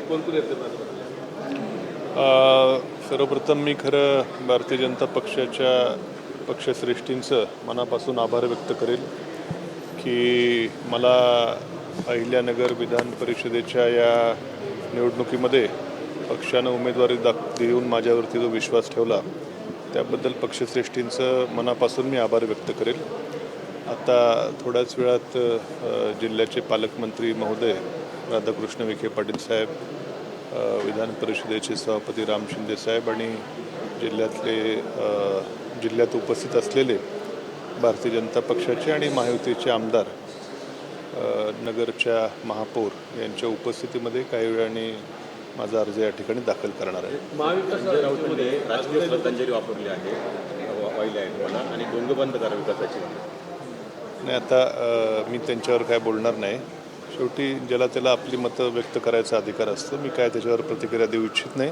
कोण कोण येते भाजपमध्ये? सर्वप्रथम मी खरं भारतीय जनता पक्षाच्या पक्षश्रेष्ठींचं मनापासून आभार व्यक्त करेल की मला अहिल्यानगर विधान परिषदेच्या या निवडणुकीमध्ये पक्षानं उमेदवारी देऊन माझ्यावरती जो विश्वास ठेवला त्याबद्दल पक्षश्रेष्ठींचं मनापासून मी आभार व्यक्त करेल. आता थोड्याच वेळात जिल्ह्याचे पालकमंत्री महोदय राधाकृष्ण विखे पाटील साहेब, विधान परिषदेचे सभापती राम शिंदे साहेब आणि जिल्ह्यात उपस्थित असलेले भारतीय जनता पक्षाचे आणि महायुतीचे आमदार नगरच्या महापौर यांच्या उपस्थितीमध्ये काही वेळाने माझा अर्ज या ठिकाणी दाखल करणार आहे. संजय राऊतांनी राजकीय श्रद्धांजली वापरली आहे तुम्हाला आणि डोंगबंद करा विकासाची. नाही, आता मी त्यांच्यावर काय बोलणार नाही. शेवटी ज्याला त्याला आपली मतं व्यक्त करायचा अधिकार असतो. मी काय त्याच्यावर प्रतिक्रिया देऊ इच्छित नाही.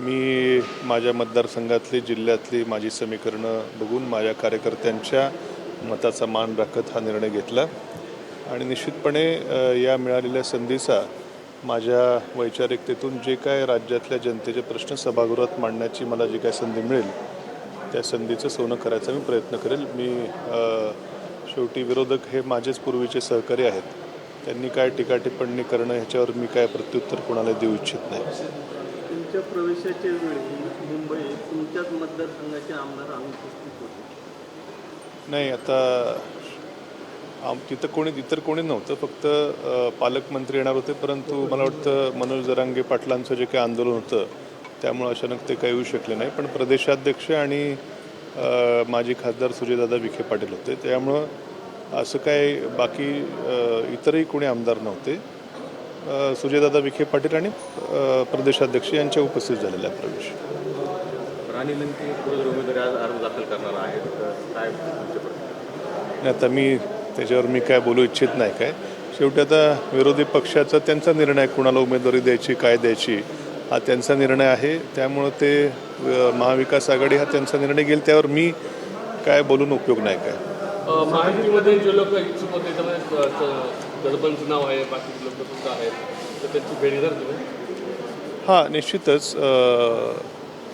मी माझ्या मतदारसंघातली जिल्ह्यातली माझी समीकरणं बघून माझ्या कार्यकर्त्यांच्या मताचा मान राखत हा निर्णय घेतला आणि निश्चितपणे या मिळालेल्या संधीचा माझ्या वैचारिकतेतून जे काय राज्यातल्या जनतेचे प्रश्न सभागृहात मांडण्याची मला जी काय संधी मिळेल त्या संधीचं सोनं करायचा मी प्रयत्न करेल. शेवटी विरोधक हे माझेच पूर्वीचे सहकारी आहेत. त्यांनी काय टीका टिप्पणी करणं ह्याच्यावर मी काय प्रत्युत्तर कोणाला देऊ इच्छित नाही. तुमच्या प्रवेशाच्या वेळी मुंबई तुमच्याच मतदारसंघाचे आमदार अनुपस्थित होते. नाही, आता तिथं इतर कोणी नव्हतं. फक्त पालकमंत्री येणार होते, परंतु मला वाटतं मनोज जरांगे पाटलांचं जे काही आंदोलन होतं त्यामुळे अचानक ते काही येऊ शकले नाही. पण प्रदेशाध्यक्ष आणि माजी खासदार सुजयदादा विखे पाटील होते. त्यामुळं असं काय बाकी इतरही कोणी आमदार नव्हते. सुजयदादा विखे पाटील आणि प्रदेशाध्यक्ष यांच्या उपस्थित झालेला प्रवेश. राणी लंके उमेदवारी आज अर्ज दाखल करणार आहेत, काय आता त्याच्यावर मी काय बोलू इच्छित नाही. काय शेवटी आता विरोधी पक्षाचा त्यांचा निर्णय, कुणाला उमेदवारी द्यायची काय द्यायची हा त्यांचा निर्णय आहे. त्यामुळं ते महाविकास आघाडी हा त्यांचा निर्णय घेईल, त्यावर मी काय बोलून उपयोग नाही. काय महायुतीमध्ये जे लोक इच्छुक होते त्यामध्ये गडबंचं नाव आहे, बाकी लोक सुद्धा आहेत, तर त्यांची भेट घेणार तुम्ही? हां, निश्चितच.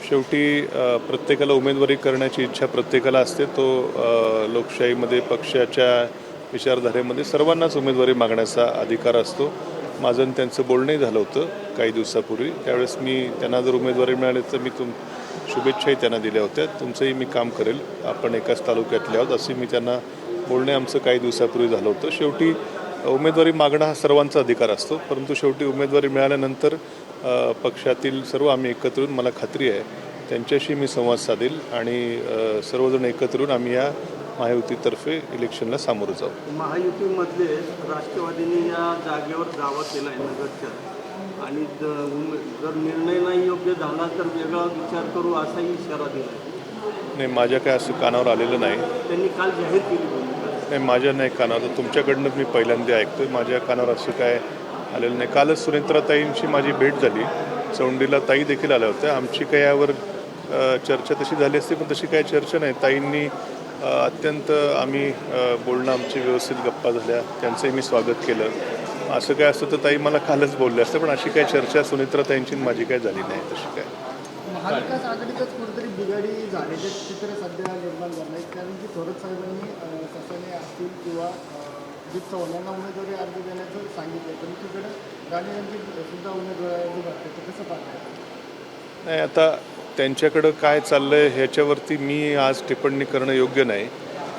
शेवटी प्रत्येकाला उमेदवारी करण्याची इच्छा प्रत्येकाला असते. लोकशाहीमध्ये पक्षाच्या विचारधारेमध्ये सर्वांनाच उमेदवारी मागण्याचा अधिकार असतो. माझं आणि त्यांचं बोलणंही झालं होतं काही दिवसापूर्वी. त्यावेळेस मी त्यांना जर उमेदवारी मिळाली तर मी शुभेच्छाही त्यांना दिल्या होत्या. तुमचंही मी काम करेल, आपण एकाच तालुक्यातले आहोत असे मी त्यांना बोलणे आमचं काही दिवसापूर्वी झालं होतं. शेवटी उमेदवारी मागणं हा सर्वांचा अधिकार असतो, परंतु शेवटी उमेदवारी मिळाल्यानंतर पक्षातील सर्व आम्ही एकत्र येऊन, मला खात्री आहे त्यांच्याशी मी संवाद साधेल आणि सर्वजण एकत्र येऊन आम्ही या महायुतीतर्फे इलेक्शनला सामोरं जाऊ. महायुतीमधले राष्ट्रवादीने या जागेवर दावा केला आहे नगरच्या, आणि जर निर्णय नाही योग्य झाला तर वेगळा विचार करू असाही इशारा दिला. नाही, माझ्या काय असं कानावर आलेलं नाही. त्यांनी काल जाहीर केली भूमिका. नाही, माझ्या नाही कानावर, तुमच्याकडनं मी पहिल्यांदा ऐकतोय. माझ्या कानावर असं काय आलेलं नाही. कालच सुनेत्राताईंची माझी भेट झाली, चौंडीला ताई देखील आल्या होत्या. आमची काही यावर चर्चा तशी झाली असते, पण तशी काही चर्चा नाही. ताईंनी अत्यंत आम्ही बोलणं आमची व्यवस्थित गप्पा झाल्या, त्यांचंही मी स्वागत केलं. असं काय असतं तर ताई मला कालच बोलले असतं, पण अशी काय चर्चा सुनेत्राताईंची माझी काय झाली नाही. तशी काय महाविकास आघाडीतच कुठेतरी बिघाडी झाल्याचे चित्र सध्या निर्माण झालं आहे. कारण की थोरात साहेबांनी ससाने असतील किंवा अजित चव्हाणांना उमेदवारी अर्ज देण्याचं सांगितलं, पण तिकडे राणी लंके सुद्धा उमेदवारी अर्ज भरते, तर कसं पाहताय? नाही, आता त्यांच्याकडं काय चाललं आहे ह्याच्यावरती मी आज टिप्पणी करणं योग्य नाही.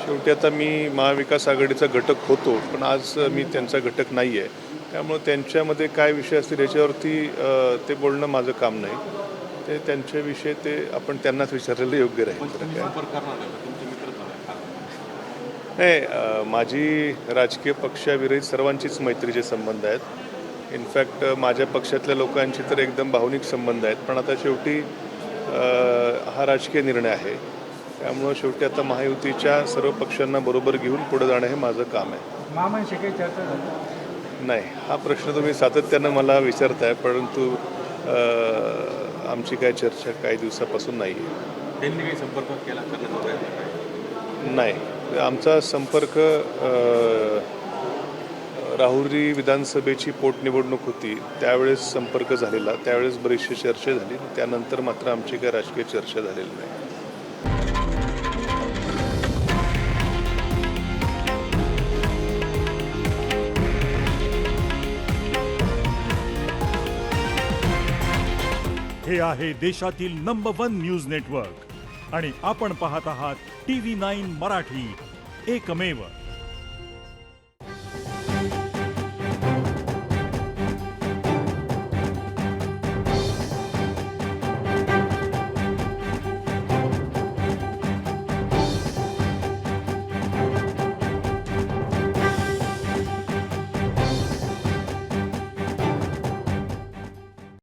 शेवटी आता मी महाविकास आघाडीचा घटक होतो, पण आज मी त्यांचा घटक नाही आहे. त्यामुळं त्यांच्यामध्ये काय विषय असतील याच्यावरती ते बोलणं माझं काम नाही. ते त्यांच्याविषयी ते आपण त्यांनाच विचारलेलं योग्य राहील. नाही, माझी राजकीय पक्षाविरहित सर्वांचीच मैत्रीचे संबंध आहेत. इनफॅक्ट माझ्या पक्षातल्या लोकांची तर एकदम भावनिक संबंध आहेत. पण आता शेवटी हा राजकीय निर्णय आहे, त्यामुळं शेवटी आता महायुतीच्या सर्व पक्षांना बरोबर घेऊन पुढे जाणं हे माझं काम आहे. महामंडळाशी काही चर्चा झाली? नाही, हा प्रश्न तुम्ही सातत्यानं मला विचारताय, परंतु आमची काय चर्चा काही दिवसापासून नाही आहे. त्यांनी काही संपर्क केला नाही, आमचा संपर्क राहुरी विधानसभेची पोटनिवडणूक होती त्यावेळेस संपर्क झालेला, त्यावेळेस बरीचशी चर्चा झाली. त्यानंतर मात्र आमची काही राजकीय चर्चा झालेली नाही. हे आहे देशातील नंबर 1 न्यूज नेटवर्क आणि आपण पाहत आहात TV9 मराठी, एकमेव.